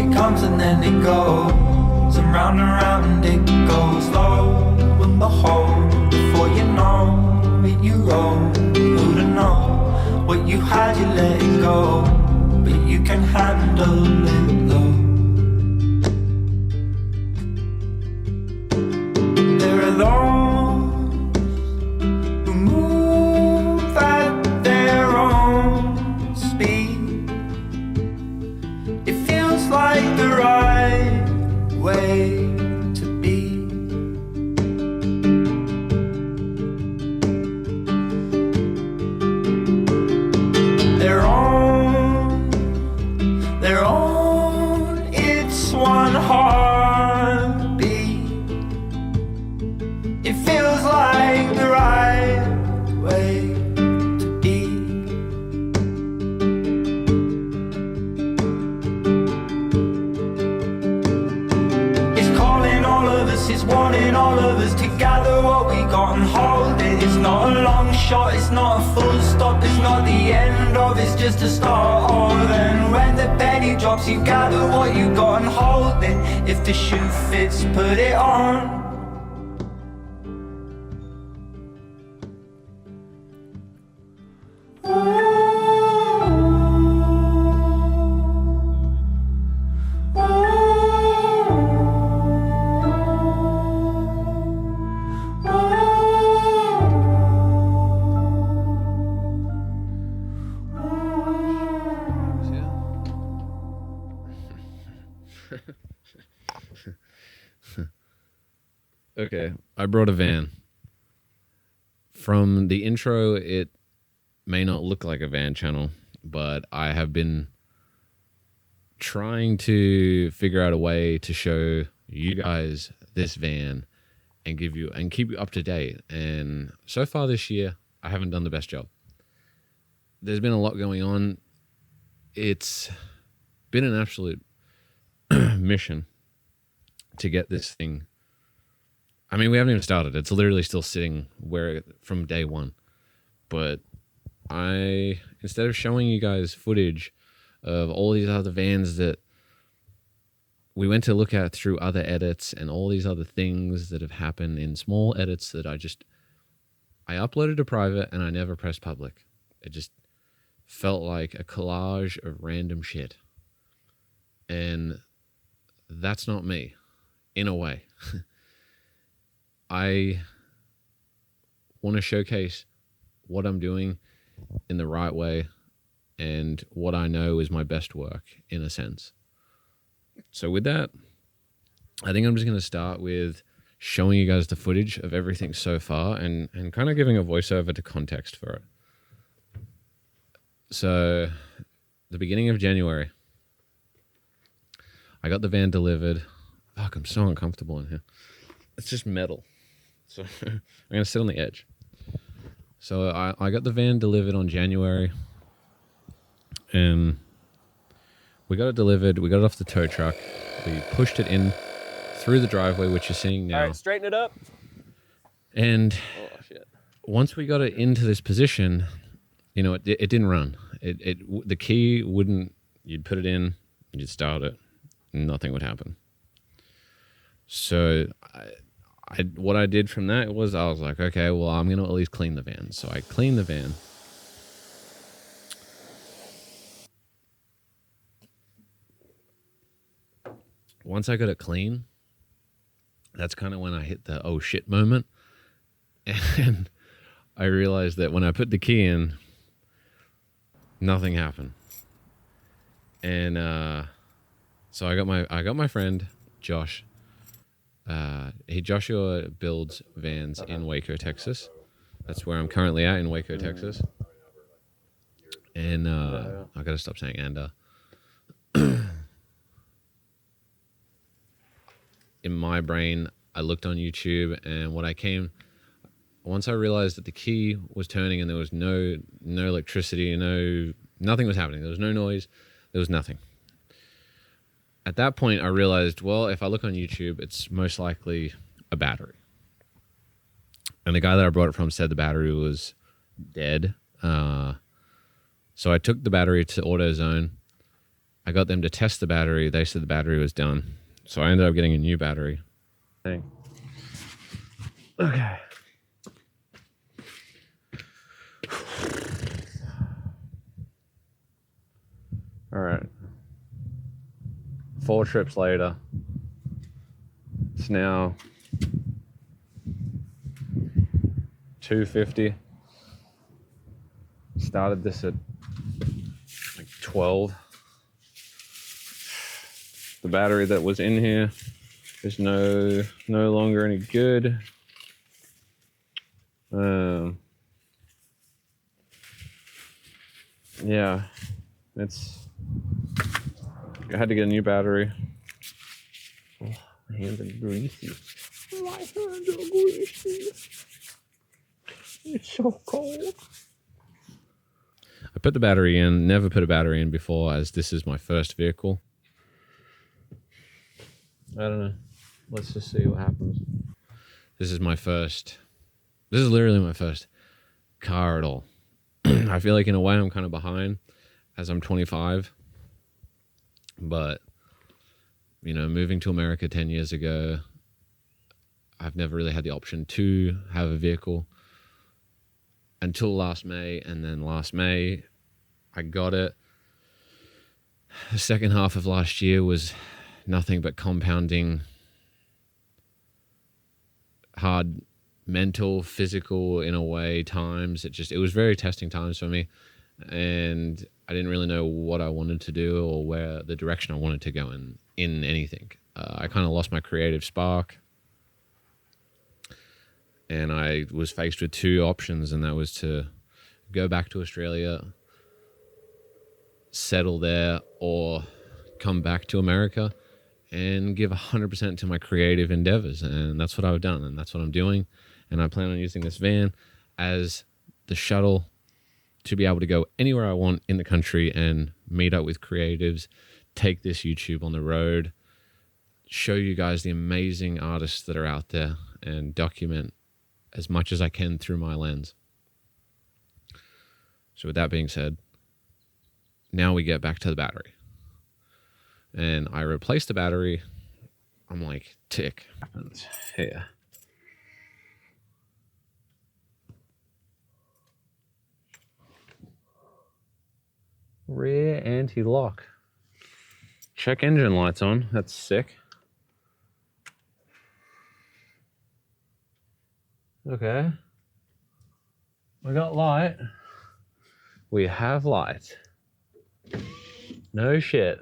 it comes and then it goes, and round it goes. Lo and behold, before you know it, you roll. Who'd have known what you had, you let it go, but you can handle it though. There are those who move at their own speed. It feels like the right way to be. Their own, it's one heartbeat. It feels like the right way to be. It's calling all of us, it's wanting all of us to gather what we got and hold it. It's not a long shot, it's not a full stop, it's not the end of, it's just a start of. And when the penny drops, you gather what you got and hold it. If the shoe fits, put it on. Okay, I brought a van. From the intro, it may not look like a van channel, but I have been trying to figure out a way to show you guys this van and keep you up to date. And so far this year, I haven't done the best job. There's been a lot going on. It's been an absolute mission to get this thing. I mean, we haven't even started. It's literally still sitting from day one. But instead of showing you guys footage of all these other vans that we went to look at through other edits and all these other things that have happened in small edits that I uploaded to private and I never pressed public. It just felt like a collage of random shit. And that's not me, in a way. I want to showcase what I'm doing in the right way and what I know is my best work, in a sense. So with that, I think I'm just going to start with showing you guys the footage of everything so far and kind of giving a voiceover to context for it. So the beginning of January, I got the van delivered. Fuck, I'm so uncomfortable in here. It's just metal. So I'm going to sit on the edge. So I got the van delivered on January. And we got it delivered. We got it off the tow truck. We pushed it in through the driveway, which you're seeing now. All right, straighten it up. And once we got it into this position, you know, it didn't run. The key wouldn't, you'd put it in, you'd start it, and nothing would happen. So what I did from that was I was like, okay, well, I'm going to at least clean the van. So I cleaned the van. Once I got it clean, that's kind of when I hit the oh shit moment. And I realized that when I put the key in, nothing happened. And so I got my friend Josh. Joshua builds vans in Waco, Texas. That's where I'm currently at, in Waco, Texas. And I gotta stop saying and. In my brain, I looked on YouTube, and once I realized that the key was turning and there was no electricity, nothing was happening. There was no noise. There was nothing. At that point, I realized, well, if I look on YouTube, it's most likely a battery. And the guy that I brought it from said the battery was dead. So I took the battery to AutoZone, I got them to test the battery. They said the battery was done. So I ended up getting a new battery. Dang. Okay. All right. 4 trips later. It's now 250. Started this at like 12. The battery that was in here is no longer any good. Yeah, I had to get a new battery. Oh, my hands are greasy. My hands are greasy. It's so cold. I put the battery in, never put a battery in before, as this is my first vehicle. I don't know. Let's just see what happens. This is literally my first car at all. I feel like in a way I'm kind of behind as I'm 25. But, moving to America 10 years ago, I've never really had the option to have a vehicle until last May. And then last May, I got it. The second half of last year was nothing but compounding hard mental, physical, in a way, times. It was very testing times for me. And I didn't really know what I wanted to do or where the direction I wanted to go in anything. I kind of lost my creative spark. And I was faced with 2 options, and that was to go back to Australia, settle there, or come back to America and give 100% to my creative endeavors. And that's what I've done, and that's what I'm doing. And I plan on using this van as the shuttle to be able to go anywhere I want in the country and meet up with creatives, take this YouTube on the road, show you guys the amazing artists that are out there, and document as much as I can through my lens. So with that being said, now we get back to the battery. And I replaced the battery. I'm like, tick. Happens here. Rear anti-lock. Check engine lights on. That's sick. Okay. We got light. We have light. No shit.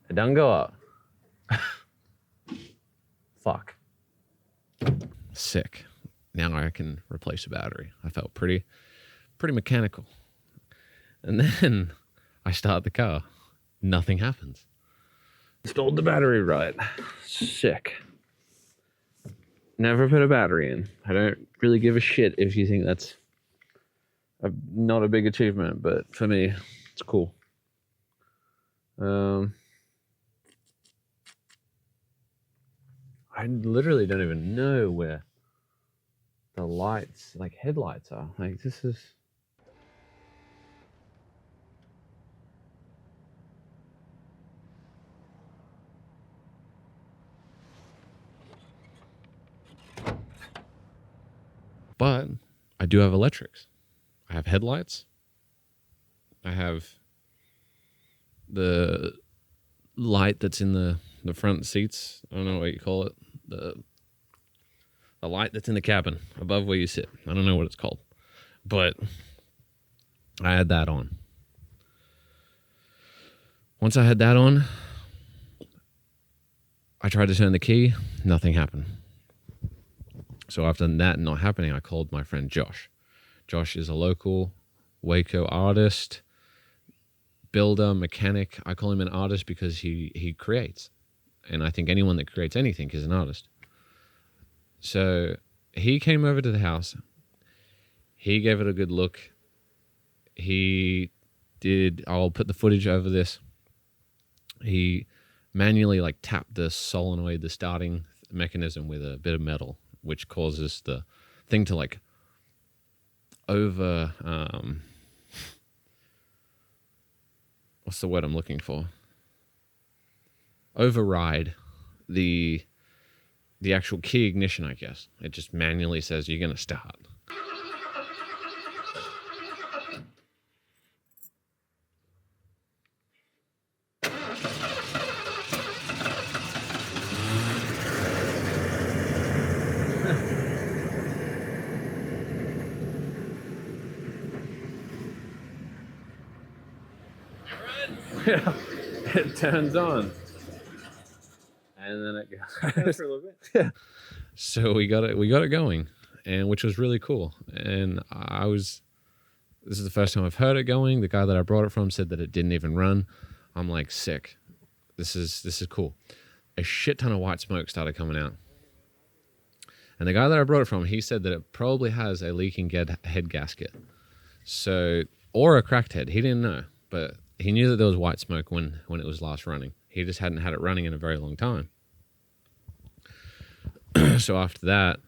It doesn't go up. Fuck. Sick. Now I can replace the battery. I felt pretty mechanical. And then I start the car. Nothing happens. Installed the battery right. Sick. Never put a battery in. I don't really give a shit if you think that's not a big achievement, but for me, it's cool. I literally don't even know where the lights, like headlights, are. Like, this is... But I do have electrics. I have headlights. I have the light that's in the front seats. I don't know what you call it. The light that's in the cabin above where you sit. I don't know what it's called. But I had that on. Once I had that on, I tried to turn the key. Nothing happened. So after that not happening, I called my friend Josh. Josh is a local Waco artist, builder, mechanic. I call him an artist because he creates. And I think anyone that creates anything is an artist. So he came over to the house. He gave it a good look. I'll put the footage over this. He manually tapped the solenoid, the starting mechanism, with a bit of metal, which causes the thing to what's the word I'm looking for? Override the actual key ignition, I guess. It just manually says you're going to start. Yeah, it turns on. And then it goes for a little bit. Yeah. So we got it going, and which was really cool. And this is the first time I've heard it going. The guy that I brought it from said that it didn't even run. I'm like, sick. This is cool. A shit ton of white smoke started coming out. And the guy that I brought it from, he said that it probably has a leaking head gasket. So, or a cracked head. He didn't know, but he knew that there was white smoke when it was last running. He just hadn't had it running in a very long time. So after that,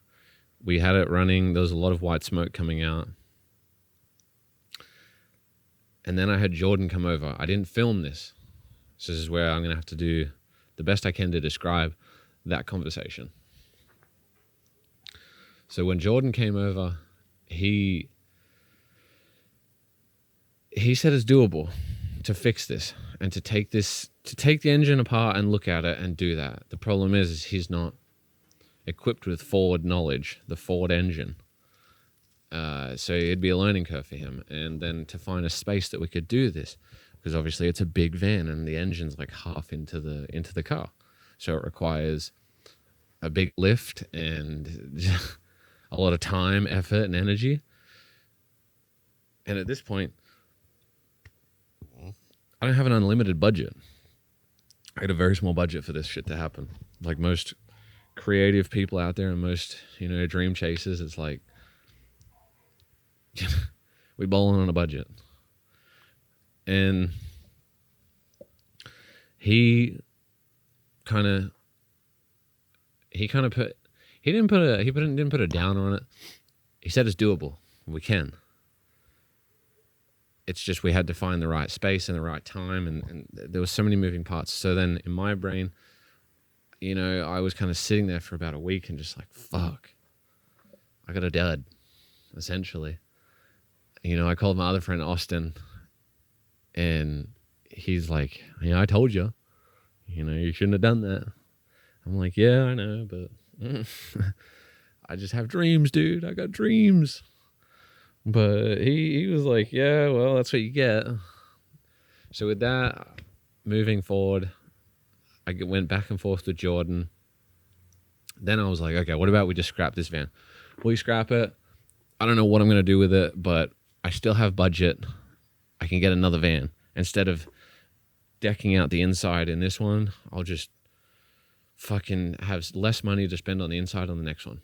we had it running. There was a lot of white smoke coming out. And then I had Jordan come over. I didn't film this. So this is where I'm going to have to do the best I can to describe that conversation. So when Jordan came over, he said it's doable to fix this and to take the engine apart and look at it and do that. The problem is he's not equipped with Ford knowledge, the Ford engine. So it'd be a learning curve for him. And then to find a space that we could do this, because obviously it's a big van and the engine's like half into the car. So it requires a big lift and a lot of time, effort, and energy. And at this point, I don't have an unlimited budget. I had a very small budget for this shit to happen. Like most creative people out there and most, dream chasers, it's like we bowling on a budget. And he didn't put a down on it. He said it's doable. We can. It's just we had to find the right space and the right time, and there was so many moving parts. So then in my brain, I was kind of sitting there for about a week and just like, fuck, I got a dud, essentially. I called my other friend Austin, and he's like, I told you, you shouldn't have done that. I'm like, yeah, I know, but I just have dreams, dude. I got dreams. But he was like, yeah, well, that's what you get. So with that, moving forward, I went back and forth with Jordan. Then I was like, okay, what about we just scrap this van? We scrap it. I don't know what I'm going to do with it, but I still have budget. I can get another van. Instead of decking out the inside in this one, I'll just fucking have less money to spend on the inside on the next one.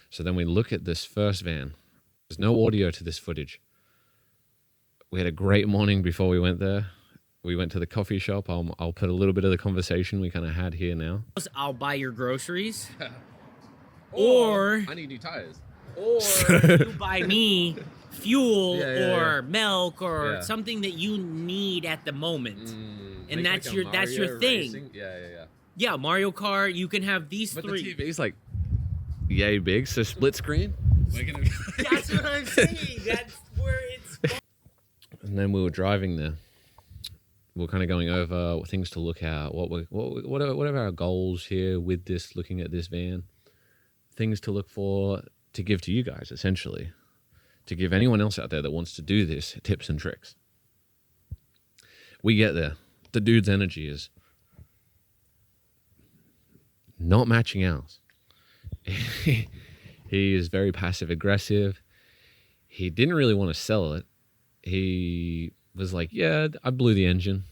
So then we look at this first van. There's no audio to this footage. We had a great morning before we went there. We went to the coffee shop. I'll put a little bit of the conversation we kind of had here now. I'll buy your groceries. Or I need new tires. Or you buy me fuel or milk or something that you need at the moment. And that's your thing. Racing? Yeah. Yeah, Mario Kart, you can have these but three. The TV's like yay big, so split screen. That's what I'm saying. That's where it's. And then we were driving there. We were kind of going over things to look at. What are our goals here with this? Looking at this van, things to look for, to give to you guys, essentially, to give anyone else out there that wants to do this tips and tricks. We get there. The dude's energy is not matching ours. He is very passive aggressive. He didn't really want to sell it. He was like, yeah, I blew the engine,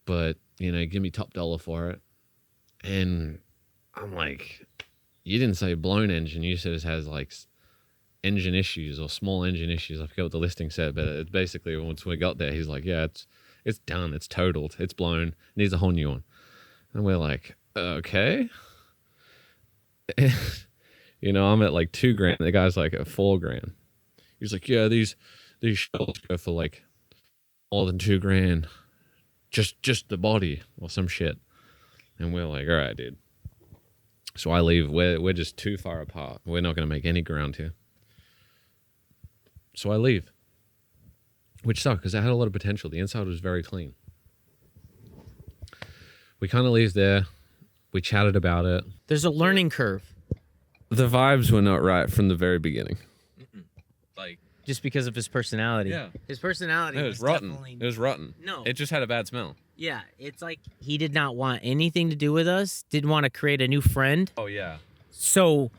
but give me top dollar for it. And I'm like, you didn't say blown engine. You said it has like engine issues or small engine issues. I forget what the listing said, but it's basically once we got there, he's like, yeah, it's done. It's totaled. It's blown. Needs a whole new one. And we're like, okay. I'm at like $2,000. The guy's like at $4,000. He's like, yeah, these shells go for like more than $2,000, just the body or some shit. And we're like, all right, dude. So I leave. We're just too far apart. We're not going to make any ground here. So I leave, which sucked because it had a lot of potential. The inside was very clean. We kind of leave there. We chatted about it. There's a learning curve. The vibes were not right from the very beginning. Like, just because of his personality. Yeah. His personality was rotten. definitely... It was rotten. No. It just had a bad smell. Yeah, it's like he did not want anything to do with us, didn't want to create a new friend. Oh, yeah. So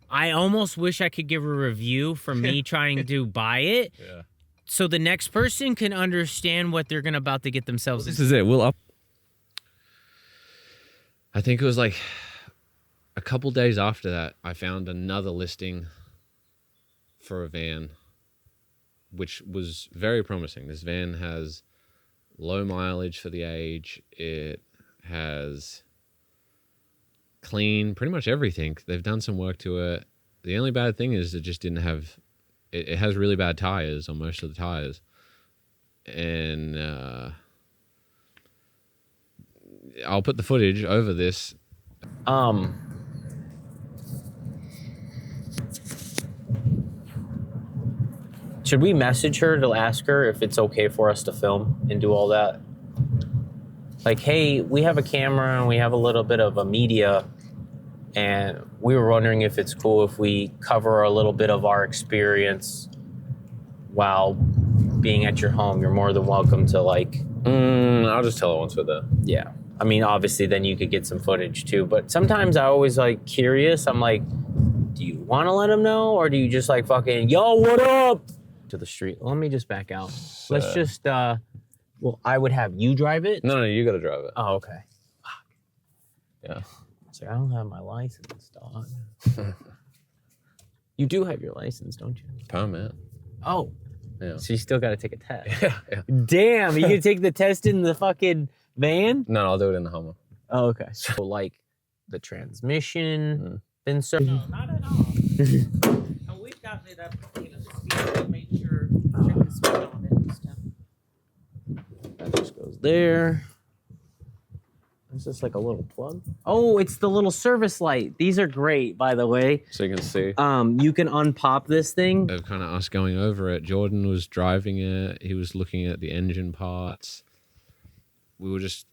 I almost wish I could give a review from me trying to buy it. Yeah. So the next person can understand what they're about to get themselves into. This is it. We'll up. I think it was like a couple days after that, I found another listing for a van, which was very promising. This van has low mileage for the age. It has clean, pretty much everything. They've done some work to it. The only bad thing is it just didn't have, it has really bad tires on most of the tires. And I'll put the footage over this. Should we message her to ask her if it's okay for us to film and do all that? Like, hey, we have a camera and we have a little bit of a media, and we were wondering if it's cool if we cover a little bit of our experience while being at your home. You're more than welcome to, like... I'll just tell her once we're there. Yeah. I mean, obviously, then you could get some footage, too. But sometimes I always, like, curious. I'm like, do you want to let them know? Or do you just, like, fucking, yo, what up? To the street. Let me just back out. Let's just, well, I would have you drive it. No, you got to drive it. Oh, okay. Fuck. Yeah. So I don't have my license, dog. You do have your license, don't you? Permit. Oh. Yeah. So you still got to take a test. Yeah. Damn, you can take the test in the fucking van? No, I'll do it in the Hummer. Oh, okay. So, like, the transmission, been served? No, not at all. And we've gotten it up, the speed, we made sure, check the speed on it and stuff. That just goes there. Is this like a little plug? Oh, it's the little service light. These are great, by the way. So you can see. You can unpop this thing. Of kind of us going over it. Jordan was driving it. He was looking at the engine parts. We were just,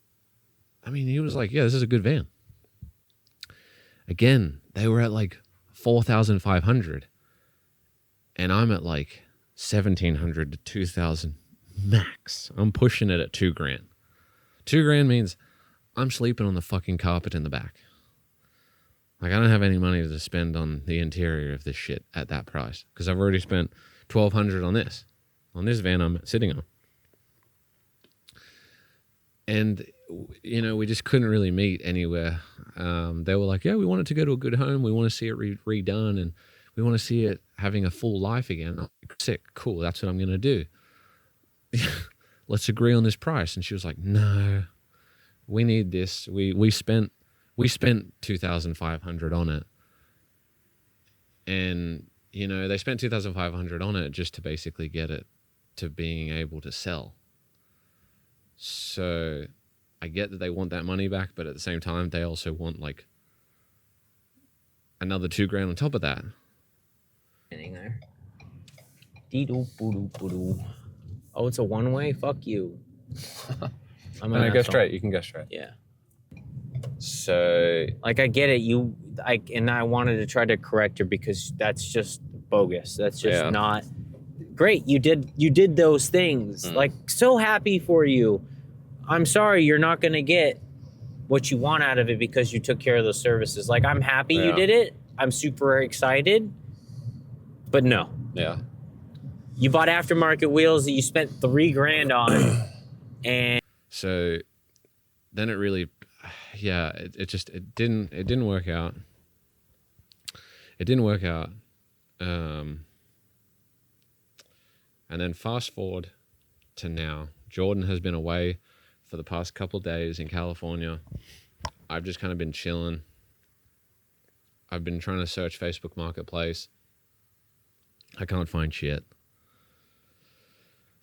I mean, he was like, yeah, this is a good van. Again, they were at like 4,500. And I'm at like 1,700 to 2,000 max. I'm pushing it at $2,000. $2,000 means I'm sleeping on the fucking carpet in the back. Like, I don't have any money to spend on the interior of this shit at that price. Because I've already spent $1,200 on this. On this van I'm sitting on. And, you know, we just couldn't really meet anywhere. They were like, yeah, we want it to go to a good home. We want to see it redone. And we want to see it having a full life again. I'm like, sick, cool, that's what I'm going to do. Let's agree on this price. And she was like, no, we need this. We spent $2,500 on it. And, you know, they spent $2,500 on it just to basically get it to being able to sell. So I get that they want that money back, but at the same time, they also want like another $2,000 on top of that. In there. Oh, it's a one-way? Fuck you. I'm No, go straight. You can go straight. Yeah. So, Like, I get it. And I wanted to try to correct her because that's just bogus. That's just not great. You did those things. Like, so happy for you. I'm sorry you're not going to get what you want out of it because you took care of those services. Like, I'm happy you did it. I'm super excited. But no. yeah. You bought aftermarket wheels that you spent $3,000 on. And So then it really, it didn't work out. It didn't work out. And then fast forward to now. Jordan has been away for the past couple days in California. I've just kind of been chilling. I've been trying to search Facebook Marketplace. I can't find shit.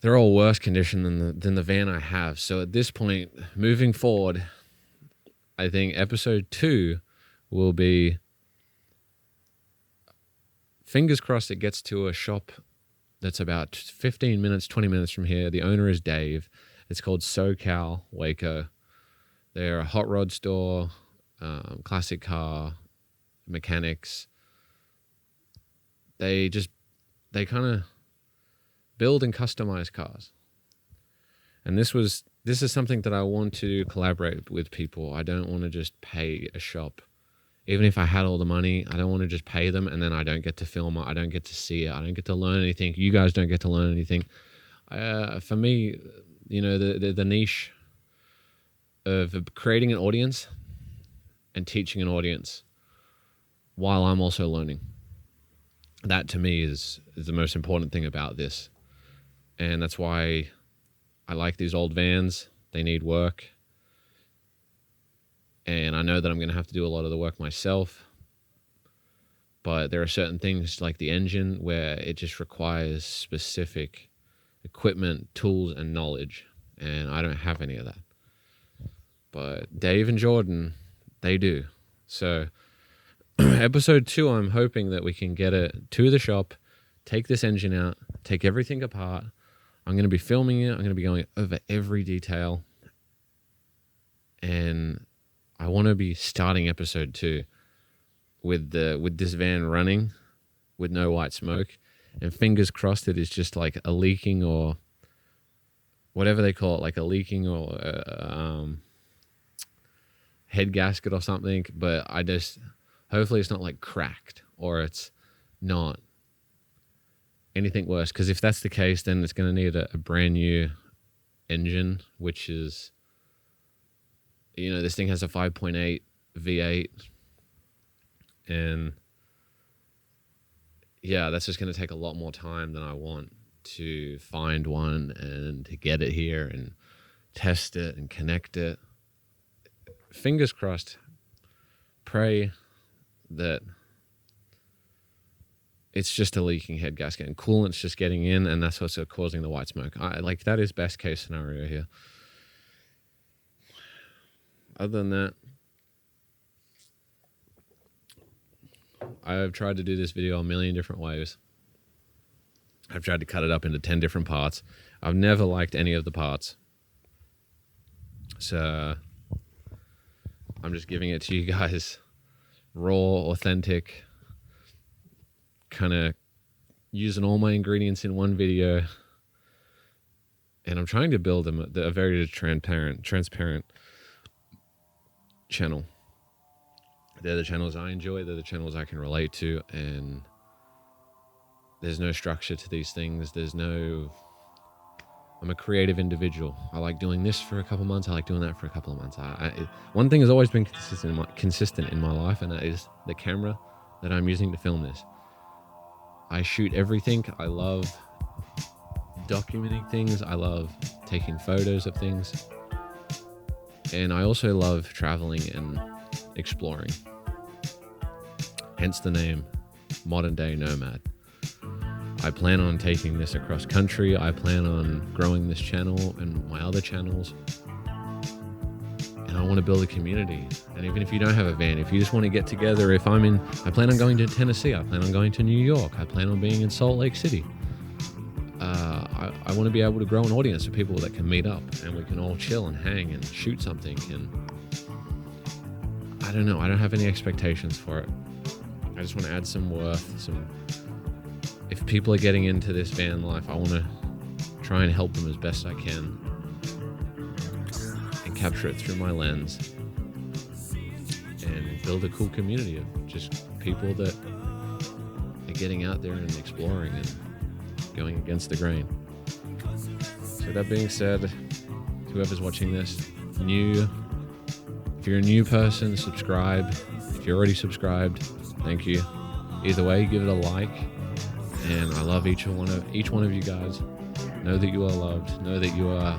they're all worse condition than the van I have. So at this point, moving forward, I think episode 2 will be, fingers crossed it gets to a shop that's about 15 minutes, 20 minutes from here. The owner is Dave. It's called SoCal Waco. They're a hot rod store, classic car, mechanics. They kind of build and customize cars. And this is something that I want to collaborate with people. I don't want to just pay a shop. Even if I had all the money, I don't want to just pay them and then I don't get to film it. I don't get to see it. I don't get to learn anything. You guys don't get to learn anything. For me, you know, the niche of creating an audience and teaching an audience while I'm also learning. That to me is the most important thing about this. And that's why I like these old vans. They need work. And I know that I'm going to have to do a lot of the work myself. But there are certain things like the engine where it just requires specific equipment, tools, and knowledge. And I don't have any of that. But Dave and Jordan, they do. So episode 2, I'm hoping that we can get it to the shop, take this engine out, take everything apart. I'm going to be filming it. I'm going to be going over every detail. And I want to be starting episode 2 with this van running with no white smoke. And fingers crossed it is just like a leaking or whatever they call it, like a leaking or head gasket or something. But hopefully it's not like cracked or it's not anything worse. Because if that's the case, then it's going to need a brand new engine, which is, you know, this thing has a 5.8 V8. And yeah, that's just going to take a lot more time than I want to find one and to get it here and test it and connect it. Fingers crossed. Pray that it's just a leaking head gasket and coolant's just getting in, and that's what's causing the white smoke. That is best case scenario here. Other than that, I've tried to do this video a million different ways. I've tried to cut it up into 10 different parts. I've never liked any of the parts. So I'm just giving it to you guys raw, authentic, kind of using all my ingredients in one video. And I'm trying to build a very transparent channel. They're the channels I enjoy. They're the channels I can relate to. And there's no structure to these things. I'm a creative individual. I like doing this for a couple months. I like doing that for a couple of months. One thing has always been consistent in my life, and that is the camera that I'm using to film this. I shoot everything. I love documenting things. I love taking photos of things. And I also love traveling and exploring. Hence the name, Modern Day Nomad. I plan on taking this across country. I plan on growing this channel and my other channels. And I want to build a community. And even if you don't have a van, if you just want to get together, I plan on going to Tennessee. I plan on going to New York. I plan on being in Salt Lake City. I want to be able to grow an audience of people that can meet up and we can all chill and hang and shoot something. And I don't know. I don't have any expectations for it. I just want to add some worth. If people are getting into this van life, I want to try and help them as best I can and capture it through my lens and build a cool community of just people that are getting out there and exploring and going against the grain. So that being said, whoever's watching this, if you're a new person, subscribe. If you're already subscribed, thank you. Either way, give it a like. And I love each one of you guys. Know that you are loved. Know that you are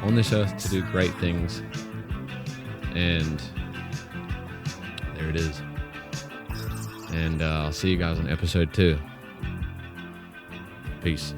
on this earth to do great things. And there it is. And I'll see you guys on episode 2. Peace.